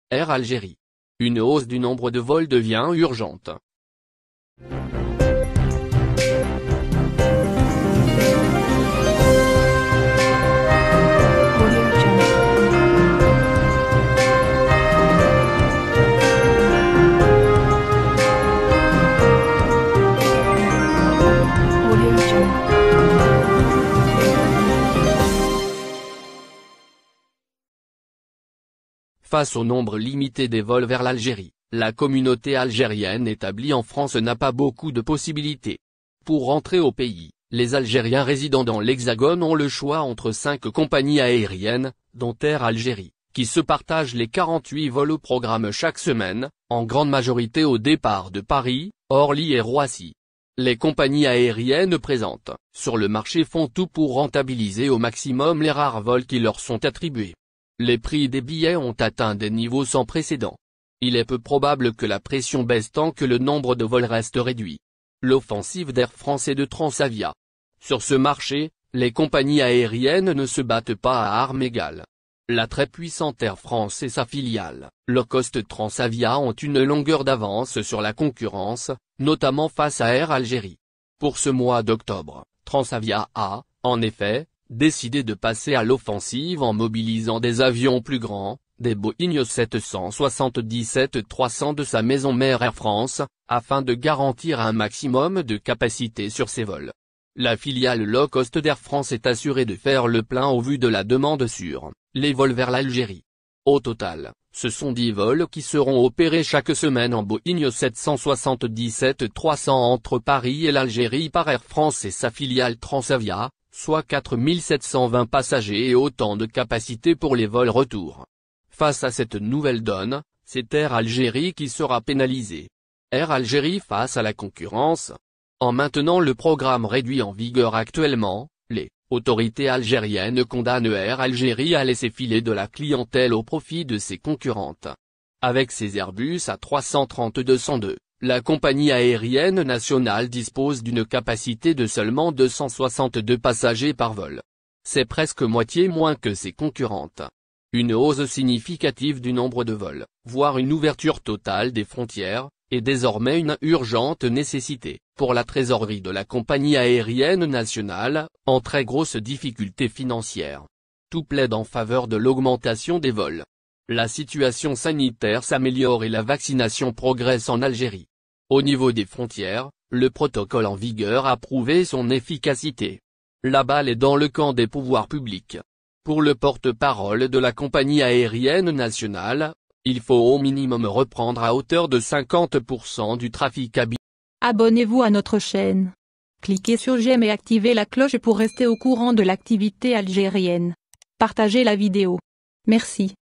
Air Algérie. Une hausse du nombre de vols devient urgente. Face au nombre limité des vols vers l'Algérie, la communauté algérienne établie en France n'a pas beaucoup de possibilités. Pour rentrer au pays, les Algériens résidant dans l'Hexagone ont le choix entre 5 compagnies aériennes, dont Air Algérie, qui se partagent les 48 vols au programme chaque semaine, en grande majorité au départ de Paris, Orly et Roissy. Les compagnies aériennes présentes sur le marché font tout pour rentabiliser au maximum les rares vols qui leur sont attribués. Les prix des billets ont atteint des niveaux sans précédent. Il est peu probable que la pression baisse tant que le nombre de vols reste réduit. L'offensive d'Air France et de Transavia. Sur ce marché, les compagnies aériennes ne se battent pas à armes égales. La très puissante Air France et sa filiale, low cost Transavia ont une longueur d'avance sur la concurrence, notamment face à Air Algérie. Pour ce mois d'octobre, Transavia a, en effet, décidé de passer à l'offensive en mobilisant des avions plus grands, des Boeing 777-300 de sa maison mère Air France, afin de garantir un maximum de capacité sur ses vols. La filiale low cost d'Air France est assurée de faire le plein au vu de la demande sur les vols vers l'Algérie. Au total, ce sont 10 vols qui seront opérés chaque semaine en Boeing 777-300 entre Paris et l'Algérie par Air France et sa filiale Transavia, soit 4720 passagers et autant de capacité pour les vols retour. Face à cette nouvelle donne, c'est Air Algérie qui sera pénalisé. Air Algérie face à la concurrence. En maintenant le programme réduit en vigueur actuellement, les autorités algériennes condamnent Air Algérie à laisser filer de la clientèle au profit de ses concurrentes. Avec ses Airbus A330-202, la compagnie aérienne nationale dispose d'une capacité de seulement 262 passagers par vol. C'est presque moitié moins que ses concurrentes. Une hausse significative du nombre de vols, voire une ouverture totale des frontières, est désormais une urgente nécessité, pour la trésorerie de la compagnie aérienne nationale, en très grosse difficulté financière. Tout plaide en faveur de l'augmentation des vols. La situation sanitaire s'améliore et la vaccination progresse en Algérie. Au niveau des frontières, le protocole en vigueur a prouvé son efficacité. La balle est dans le camp des pouvoirs publics. Pour le porte-parole de la compagnie aérienne nationale, il faut au minimum reprendre à hauteur de 50% du trafic habituel. Abonnez-vous à notre chaîne. Cliquez sur j'aime et activez la cloche pour rester au courant de l'activité algérienne. Partagez la vidéo. Merci.